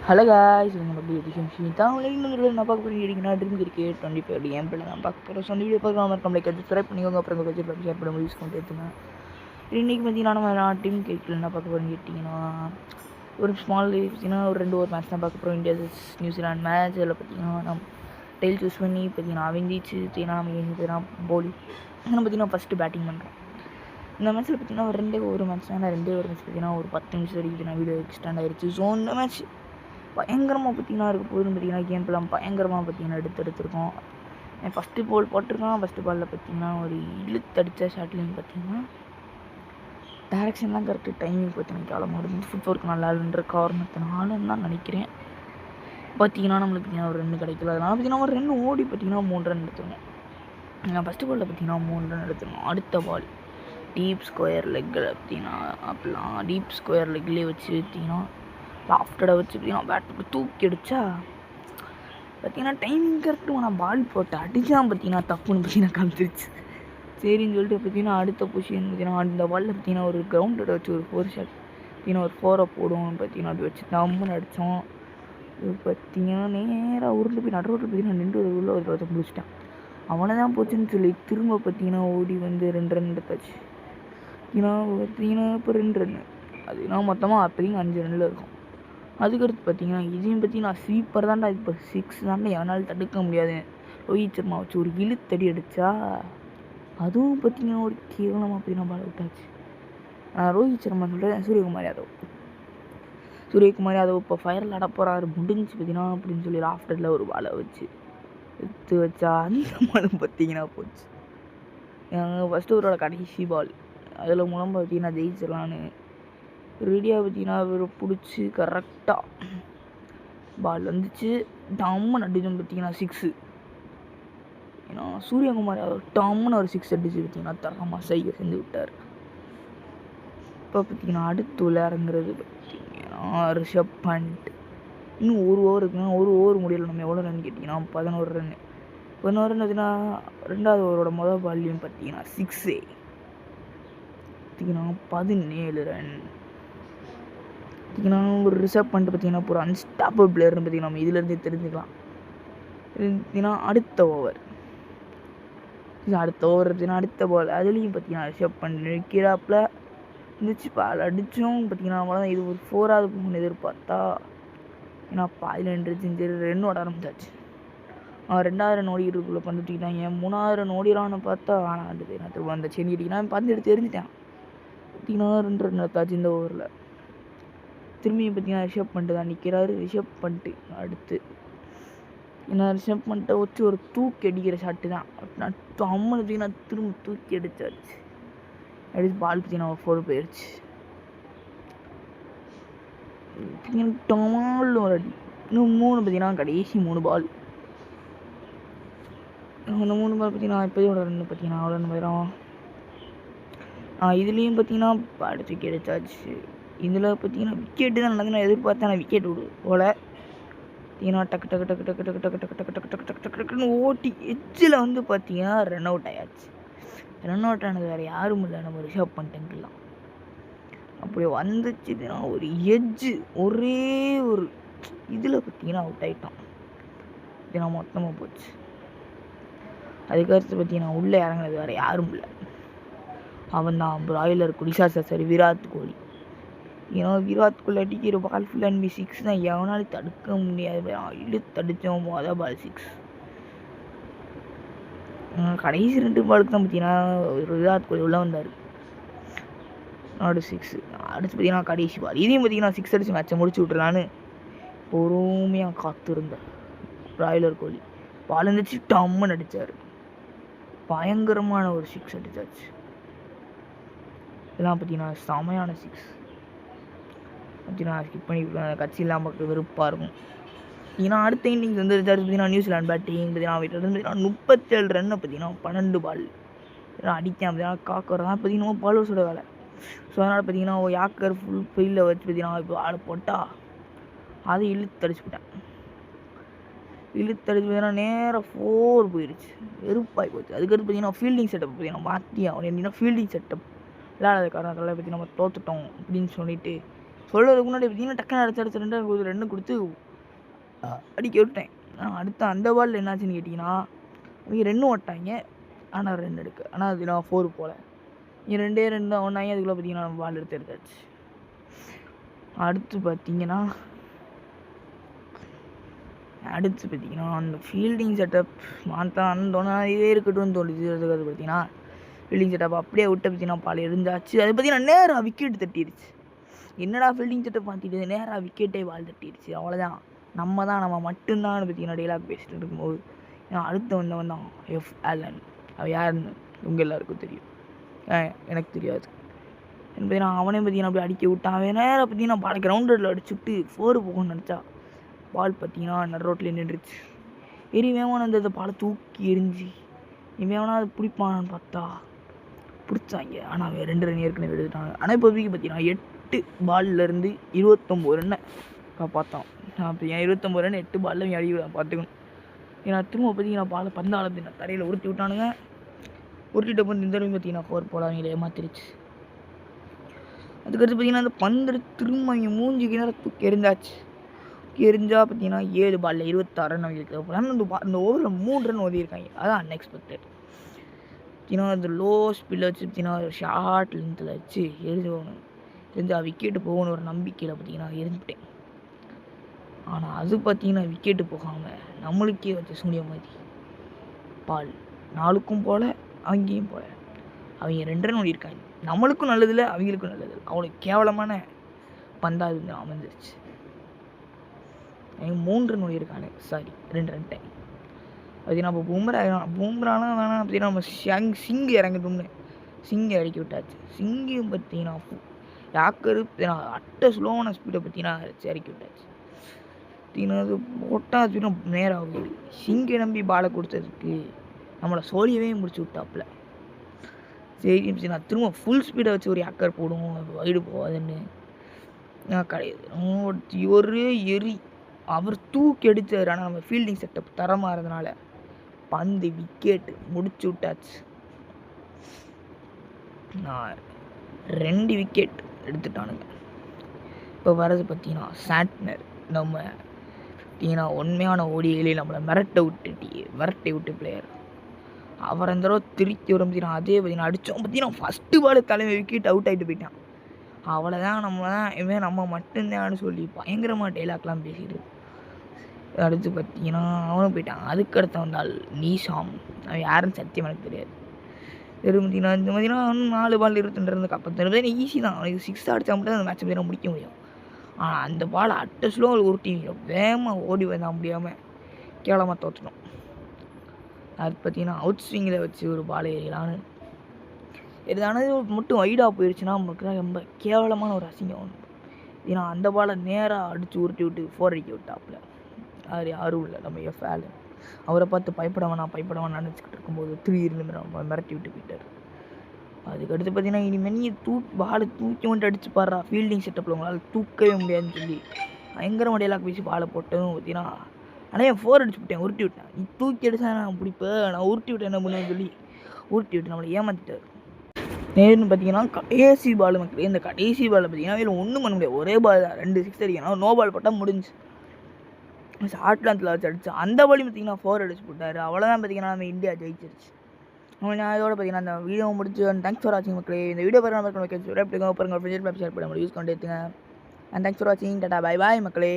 Hello guys, நம்ம அப்படி edition தான் நான் பார்க்க போகிறேன். கேட்டிங்கன்னா ட்ரீம் கிரிக்கெட் 25 என் பிள்ளை நான் பார்க்க போகிறோம். ஸோ அந்த வீடியோ பார்க்காம நம்மளை சப்ஸ்கிரைப் பண்ணிக்கோங்க. அப்புறம் கொஞ்சம் ஷேர் பண்ண யூஸ் பண்ணிட்டு எடுத்துங்க. இன்றைக்கி பார்த்தீங்கன்னா நம்ம ட்ரீம் கிரிக்கெட்டில் என்ன பார்க்க போகிறேன்னு கேட்டிங்கன்னா ஒரு ஸ்மால் பார்த்தீங்கன்னா ஒரு 2 மேட்ச் தான் பார்க்க போகிறோம். India New Zealand match. அதில் பார்த்தீங்கன்னா நம்ம டெய்ல் சூஸ் பண்ணி பார்த்தீங்கன்னா அவந்திச்சு பார்த்தீங்கன்னா நம்ம போலி இன்னும் பார்த்தீங்கன்னா ஃபஸ்ட்டு பேட்டிங் பண்ணுறோம். இந்த மேட்ச்சில் பார்த்தீங்கன்னா ஒரு மேட்ச் தான். 2 மேட்ச் பார்த்தீங்கன்னா ஒரு 10 நிமிஷம் வரைக்கும் நான் வீடியோ எக்ஸ்டெண்ட் ஆகிடுச்சு. ஸோ இந்த மேட்ச் பயங்கரமாக பார்த்தீங்கன்னா இருக்க போதுன்னு பார்த்தீங்கன்னா கேம் பிளான் பயங்கரமாக பார்த்தீங்கன்னா எடுத்துருக்கோம். என் ஃபஸ்ட்டு பால் போட்டிருக்கான். ஃபஸ்ட்டு பாலில் பார்த்தீங்கன்னா ஒரு இழுத்தடித்த ஷாட்லேயும் பார்த்தீங்கன்னா டேரெக்ஷன்லாம் கரெக்டு, டைமிங் பார்த்தீங்கன்னா கிளம்ப ஃபுட் ஒர்க் நல்லா இல்லைன்ற காரணத்தினாலும் தான் நினைக்கிறேன். பார்த்தீங்கன்னா நம்மளுக்கு பார்த்தீங்கன்னா ஒரு 2 கிடைக்கல. அதனால் பார்த்தீங்கன்னா ஒரு 2 ஓடி பார்த்தீங்கன்னா 3 ரன் எடுத்துருவோம். நான் ஃபஸ்ட்டு பாலில் பார்த்தீங்கன்னா 3 ரன் எடுத்துருவோம். அடுத்த பால் டீப் ஸ்கொயர் லெக்கில் பார்த்தீங்கன்னா அப்படிலாம் டீப் ஸ்கொயர் லெக்லேயே வச்சு பார்த்தீங்கன்னா லாஃப்டடை வச்சு பார்த்தீங்கன்னா பேட்டுக்கு தூக்கி அடித்தா பார்த்தீங்கன்னா டைமிங் கரெக்டு. நான் பால் போட்டு அடித்தான் பார்த்தீங்கன்னா தப்புன்னு பார்த்தீங்கன்னா காமிச்சிருச்சு. சரின்னு சொல்லிட்டு பார்த்தீங்கன்னா அடுத்த பொசிஷன் பார்த்தீங்கன்னா அந்த பாலில் பார்த்தீங்கன்னா ஒரு கிரவுண்டை வச்சு ஒரு 4 ஷாட் பார்த்தீங்கன்னா ஒரு 4 போடுவோம் பார்த்தீங்கன்னா அப்படி வச்சு தம்முன்னு அடித்தோம். இது பார்த்தீங்கன்னா நேராக உருண்டு போய் நடுரோட்டில் பார்த்தீங்கன்னா நின்று உள்ள ஒரு படத்தை முடிச்சிட்டான். அவனை தான் போச்சுன்னு சொல்லி திரும்ப பார்த்தீங்கன்னா ஓடி வந்து 2 ரன் எடுத்தாச்சு. பார்த்தீங்கன்னா இப்போ 2 ரன்னு அதுனா மொத்தமாக அப்போதையும் 5 ரன்னில் இருக்கும். அதுக்கடுத்து பார்த்தீங்கன்னா இதையும் பார்த்தீங்கன்னா ஸ்வீப்பர் தான்டா, இப்போ 6 தாண்டா எவனால் தடுக்க முடியாது. ரோஹித் சர்மா வச்சு ஒரு இழுத்தடி அடித்தா அதுவும் பார்த்தீங்கன்னா ஒரு கேவலமாக பார்த்தீங்கன்னா பால் விட்டாச்சு. ரோஹித் சர்மா சொல்கிறேன், சூரியகுமார் யாதவ் இப்போ ஃபயரில் அட போகிறாரு முடிஞ்சு பார்த்தீங்கன்னா அப்படின்னு சொல்லி ஆஃப்டரில் ஒரு பாலை வச்சு எடுத்து வச்சா அந்த பாலும் பார்த்தீங்கன்னா போச்சு. ஃபஸ்ட்டு அவரோட கடைசி பால் அதில் மூலம் பார்த்தீங்கன்னா ஜெயிச்சிடலான்னு ரெடியாக பார்த்தீங்கன்னா பிடிச்சி கரெக்டாக பால் வந்துச்சு. டம்முன்னு அடிச்சோம் பார்த்தீங்கன்னா 6. ஏன்னா சூரியகுமார் டம்முன்னு ஒரு 6 அடிச்சு பார்த்தீங்கன்னா தரமாக சைகை செஞ்சு விட்டார். இப்போ பார்த்தீங்கன்னா அடுத்து விளையாடுங்கிறது பார்த்தீங்கன்னா ரிஷப் பண்ட். இன்னும் ஒரு ஓவர் இருக்குன்னா ஒரு ஓவர் முடியல. நம்ம எவ்வளோ ரன் கேட்டிங்கன்னா 11 ரன். 11 ரன் பார்த்தீங்கன்னா 2வது ஓவரோட மொதல் பால்லையும் பார்த்தீங்கன்னா 6 பார்த்தீங்கன்னா 17 ரன். பார்த்தீங்கன்னா ஒரு ரிசர்வ் பண்ணிட்டு பார்த்தீங்கன்னா ஒரு அன்ஸ்டாப்பபிள் பிளேயர்னு பார்த்தீங்கன்னா நம்ம இதிலேருந்தே தெரிஞ்சுக்கலாம். பார்த்தீங்கன்னா அடுத்த ஓவர் பார்த்தீங்கன்னா அடுத்த பால் அதுலேயும் பார்த்தீங்கன்னா ரிசர்வ் பண்ணி நிற்கிறாப்பில் இருந்துச்சு. பால் அடித்தோம் பார்த்தீங்கன்னா அவ்வளோதான். இது ஒரு 4வது போகணும்னு எதிர்பார்த்தா ஏன்னா பாதியில் நின்றுச்சு. ரன் ஓட ஆரம்பிச்சாச்சு. 2வது ரன் ஓடிக்கிறதுக்குள்ளே பந்து தூக்கிட்டாங்க. 3வது ரன் ஓடிடான்னு பார்த்தா ஆனால் நான் திரும்ப அந்த செடி அடிக்கினா பந்து எடுத்து தெரிஞ்சுட்டேன். பார்த்தீங்கன்னா 2 ரன் எடுத்தாச்சு இந்த ஓவரில். திரும்பியும் பார்த்தீங்கன்னா ரிஷப் பண்ணிட்டு தான் நிற்கிறாரு. ரிஷப் பண்ணிட்டு அடுத்து ஏன்னா ரிஷப் பண்ணிட்ட வச்சு ஒரு தூக்கி அடிக்கிற ஷாட்டு தான். அம்மனு பார்த்தீங்கன்னா திரும்ப தூக்கி அடிச்சாச்சு. அடிச்சு பால் பார்த்தீங்கன்னா 4 போயிடுச்சு. டமால் ஒரு அடி. இன்னும் 3 பார்த்தீங்கன்னா கடைசி 3 பால். இந்த 3 பால் பார்த்தீங்கன்னா இப்போதையோட ரன் பார்த்தீங்கன்னா அவ்வளோ போயிடும். இதுலேயும் பார்த்தீங்கன்னா பால் தூக்கி அடிச்சாச்சு. இதில் பார்த்தீங்கன்னா விக்கெட்டு தான் நடந்து நான் எதிர்பார்த்தேன். நான் விக்கெட் போல பார்த்தீங்கன்னா டக்கு டக்கு டக்கு டக்கு டக்கு டக்கு டக்கு டக்கு டக்கு டக்கு டக்கு டக்கு டக்குன்னு ஓட்டி எட்ஜில் வந்து பார்த்தீங்கன்னா ரன் அவுட் ஆயாச்சு. ரன் அவுட் ஆனது வேறு யாரும் இல்லை, நம்ம ரிஷப் பண்ணிட்டேங்கலாம். அப்படி வந்துச்சுன்னா ஒரு எட்ஜு ஒரே ஒரு இதில் பார்த்தீங்கன்னா அவுட் ஆகிட்டான். பார்த்தீங்கன்னா மொத்தமாக போச்சு. அதுக்கடுத்து பார்த்தீங்கன்னா உள்ளே இறங்கினது வேறு யாரும் இல்லை, அவன் தான் பிராய்லர் சரி விராட் கோலி. ஏன்னா விராட் கோலி அடிக்கிற பால் ஃபுல் அண்ட் 6 தான், எவனாலும் தடுக்க முடியாது. இழுத்தடித்தோம் மொதல் பால் 6. கடைசி 2 பாலுக்கு தான் பார்த்தீங்கன்னா விராட் கோலி உள்ளே வந்தார். 6 அடுத்து பார்த்தீங்கன்னா கடைசி பால் இதையும் பார்த்தீங்கன்னா 6 அடிச்சு மேட்சை முடிச்சு விட்றலான்னு பொறுமையாக காத்திருந்தார் பிராய்லர் கோலி. பால் இருந்துச்சு டம்முன்னு அடித்தார். பயங்கரமான ஒரு 6 அடித்தாச்சு. இதெல்லாம் பார்த்தீங்கன்னா செமையான 6 பார்த்தீங்கன்னா ஸ்கிப் பண்ணி கட்சி இல்லாமல் பார்க்க வெறுப்பாக இருக்கும். ஏன்னா அடுத்த இன்னிங்ஸ் வந்து பார்த்தீங்கன்னா நியூசிலாந்து பேட்டிங் பார்த்தீங்கன்னா பார்த்தீங்கன்னா 37 ரன்னு பார்த்தீங்கன்னா 12 பால் அடிக்காம பார்த்தீங்கன்னா காக்கர் தான் பார்த்தீங்கன்னா பாலர்ஸோட வேலை. ஸோ அதனால் பார்த்தீங்கன்னா யாக்கர் ஃபுல் ஃபீல்டில் வச்சு பார்த்தீங்கன்னா இப்போ ஆளை போட்டால் அதை இழுத்தடிச்சு போட்டேன். பார்த்தீங்கன்னா நேராக 4 போயிடுச்சு. வெறுப்பாகி போச்சு. அதுக்கடுத்து பார்த்தீங்கன்னா ஃபீல்டிங் செட்டப் பார்த்தீங்கன்னா மாற்றி அவன் எப்படின்னா ஃபீல்டிங் செட்டப் விளையாடாத காரணத்தால் பார்த்தீங்கன்னா நம்ம தோற்றுட்டோம் அப்படின்னு சொல்லிட்டு சொல்கிறதுக்கு முன்னாடி பார்த்தீங்கன்னா டக்குன்னு அடுத்த 2 கொடுத்து அடிக்க விட்டேன். அடுத்த அந்த பாலில் என்னாச்சுன்னு கேட்டிங்கன்னா அவங்க 2 ஓட்டாங்க. ஆனால் 2 எடுக்க. ஆனால் அது நான் 4 போல. இங்கே 2 தான் ஒன்றாங்க. அதுக்குள்ளே பார்த்தீங்கன்னா நம்ம பால் எடுத்தாச்சு. அடுத்து பார்த்தீங்கன்னா அந்த ஃபீல்டிங் செட்டப் மாற்றான்னு இதே இருக்கட்டும்னு தோணுச்சு. அதுக்கு பார்த்தீங்கன்னா ஃபீல்டிங் செட்டப் அப்படியே விட்டு பார்த்தீங்கன்னா பால் எரிஞ்சாச்சு. அது பார்த்தீங்கன்னா நேராக விக்கெட் தட்டிடுச்சு. என்னடா ஃபீல்டிங் செட்டப் மாற்றிட்டு நேராக விக்கெட்டே பால் தட்டிடுச்சு. அவ்வளோதான். நம்ம மட்டும்தான் பார்த்தீங்கன்னா டைலாக் பேசிட்டு இருக்கும்போது அடுத்து வந்தவன் தான் எஃப் ஆலன். அவன் யாருன்னு உங்கள் எல்லாருக்கும் தெரியும். எனக்கு தெரியாது. பார்த்தீங்கன்னா அவனே பார்த்தீங்கன்னா அப்படி அடிக்க விட்டான். அவன் நேராக பார்த்தீங்கன்னா பால் கிரவுண்டில் அடிச்சுட்டு 4 போகணும்னு நினச்சா பால் பார்த்தீங்கன்னா நடு ரோட்டில் நின்றுச்சு. வேவன் அந்த பாலை தூக்கி எரிஞ்சு வேவனா அது பிடிப்பானான்னு பார்த்தா பிடிச்சாங்க. ஆனால் அவன் 2 ரன் ஏற்கனவே எடுத்துட்டாங்க. ஆனால் இப்போதைக்கு பார்த்தீங்கன்னா 8 பால்லேருந்து 29 ரன்னை காப்பாற்றான். அப்போ என் 29 ரன் 8 பாலில் அடி பார்த்துக்கணும். ஏன்னா திரும்ப பார்த்தீங்கன்னா பாலை பந்தாள பார்த்தீங்கன்னா தரையில் உருட்டி விட்டானுங்க. உருட்டிட்ட போது இந்த தடவை பார்த்தீங்கன்னா 4 போல அவங்கள ஏமாத்திருச்சு. அதுக்கடுத்து பார்த்தீங்கன்னா அந்த பந்து திரும்ப அவங்க மூஞ்சிக்கு நேரம் தூக்கி எரிஞ்சாச்சு. எரிஞ்சா பார்த்தீங்கன்னா 7 பாலில் 26 ரன் அவங்களுக்கு தேவைப்படும். அந்த ஓவரில் 3 ரன் ஓதியிருக்காங்க. அதான் அன்எக்ஸ்பெக்டட். பார்த்தீங்கன்னா அந்த லோ ஸ்பீடில் வச்சு பார்த்தீங்கன்னா ஷார்ட் லென்த்தில் வச்சு எரிஞ்சா விக்கெட்டு போகணும்னு ஒரு நம்பிக்கையில் பார்த்தீங்கன்னா எரிஞ்சுட்டேன். ஆனால் அது பார்த்தீங்கன்னா விக்கெட்டு போகாமல் நம்மளுக்கே வச்சு சூனிய மாதிரி பால் 4க்கும் போல் அவங்கேயும் போல் அவங்க 2 ரன் ஓடிருக்காங்க. நம்மளுக்கும் நல்லதில்லை, அவங்களுக்கும் நல்லதில்லை. அவங்களுக்கு கேவலமான பந்தாக இருந்து அமைஞ்சிருச்சு. அவங்க 3 ரன் ஓடிருக்காங்க. Sorry 2 run time. பார்த்தீங்கன்னா இப்போ பூம்ராலாம் வேணாம். பார்த்தீங்கன்னா நம்ம சிங்கு இறங்கட்டும்னு சிங்கை இறக்கி விட்டாச்சு. சிங்கையும் பார்த்தீங்கன்னா யாக்கரு அட்டை ஸ்லோவான ஸ்பீடை பார்த்தீங்கன்னா இறக்கி விட்டாச்சு. பார்த்தீங்கன்னா அது போட்டால் பார்த்தீங்கன்னா நேராக ஆகுது. சிங்கை நம்பி பாலை கொடுத்ததுக்கு நம்மளை சோழியவே முடிச்சு விட்டாப்புல. சரி நான் திரும்ப ஃபுல் ஸ்பீடை வச்சு ஒரு யாக்கர் போடுவோம், வைடு போகாதுன்னு கிடையாது. ஒரு எரி அவர் தூக்கி அடித்தார். ஆனால் நம்ம ஃபீல்டிங் செட்டப் தரமாக இருந்தனால பந்து விக்கெட்டு முடிச்சு விட்டாச்சு. நான் 2 விக்கெட் எடுத்துட்டானுங்க. இப்போ வர்றது பார்த்தீங்கன்னா சாட்னர். நம்ம பார்த்தீங்கன்னா உண்மையான ஓடியிலே நம்மளை மிரட்டை விட்டு பிளேயர். அவர் அந்த தடவை திருப்பி வரும் பார்த்தீங்கன்னா அதே பார்த்தீங்கன்னா அடித்தோம். பார்த்தீங்கன்னா ஃபஸ்ட்டு பால் தலைமை விக்கெட் அவுட் ஆகிட்டு போயிட்டான். அவ்வளோதான். நம்ம மட்டும்தான்னு சொல்லி பயங்கரமாக டைலாக்லாம் பேசிட்டு அடுத்து பார்த்தீங்கன்னா அவனும் போயிட்டான். அதுக்கடுத்து வந்தால் நீஷாம். அவன் யாருன்னு சத்தியம் எனக்கு தெரியாது. பார்த்தீங்கன்னா இந்த பார்த்தீங்கன்னா 4 பால் 22 ரன் காப்பாற்று ஈஸி தான். அவனுக்கு 6 அடித்தா மட்டும் அந்த மேட்ச் பார்த்தீங்கன்னா முடிக்க முடியும். ஆனால் அந்த பால் அட்டை ஸ்லோ உருட்டி வேகமாக ஓடி வந்தால் முடியாமல் கேவலமாக தோற்றணும். அது பார்த்தீங்கன்னா அவுட் ஸ்விங்கில் வச்சு ஒரு பால் எறியலான்னு எதானது மட்டும் வைடாக போயிடுச்சுன்னா நமக்கு தான் ரொம்ப கேவலமான ஒரு அசிங்கம் ஒன்று. ஏன்னா அந்த பாலை நேராக அடித்து உருட்டி விட்டு 4 அடிக்க விட்டாப்புல. அது யாரும் இல்லை, நம்ம எஃப் ஆலன். அவரை பார்த்து பயப்பட வேணாம் நினச்சிக்கிட்டு இருக்கும்போது திடீர்னு நம்ம மிரட்டி விட்டு போயிட்டார். அதுக்கடுத்து பார்த்தீங்கன்னா இனிமேல் நீ பாலை தூக்கி மட்டும் அடிச்சு பாடுறா, ஃபீல்டிங் செட்டப்பில் உங்களால் தூக்கவே முடியாதுன்னு சொல்லி பயங்கர டைலாக் பேசி பாலை போட்டதும் பார்த்தீங்கன்னா ஆனால் என் 4 அடிச்சு விட்டேன், உருட்டி விட்டேன். நீ தூக்கி அடிச்சா நான் பிடிப்பேன், நான் உருட்டி விட்டேன் என்ன பண்ணுவேன்னு சொல்லி உருட்டி விட்டு நம்மளை ஏமாற்றிட்டார். நேர்னு பார்த்தீங்கன்னா கடைசி பால் மக்களே. இந்த கடைசி பாலில் பார்த்தீங்கன்னா இதில் ஒன்றும் பண்ண முடியாது. ஒரே பால் தான், 2 6 அடிக்கணும். நோ பால் போட்டால் முடிஞ்சு. ஷார்ட் லென்த்தில் வச்சு அடிச்சு அந்த பாலையும் பார்த்தீங்கன்னா 4 அடிச்சு போட்டார். அவ்வளோதான். பார்த்தீங்கன்னா நம்ம இந்தியா ஜெயிச்சிருச்சு. நான் இதோட பார்த்தீங்கன்னா அந்த வீடியோ முடிச்சு. தேங்க்ஸ் ஃபார் வாட்சிங் மக்களே. இந்த வீடியோ பாருங்கள் பாருங்கள் ஷேர் பண்ணுங்க, ஃப்ரெண்ட்ஸ் யூஸ் பண்ணிட்டு எடுத்துங்க. அண்ட் தேங்க்ஸ் ஃபார் வாட்சிங். டாடா பை பாய் மக்களே.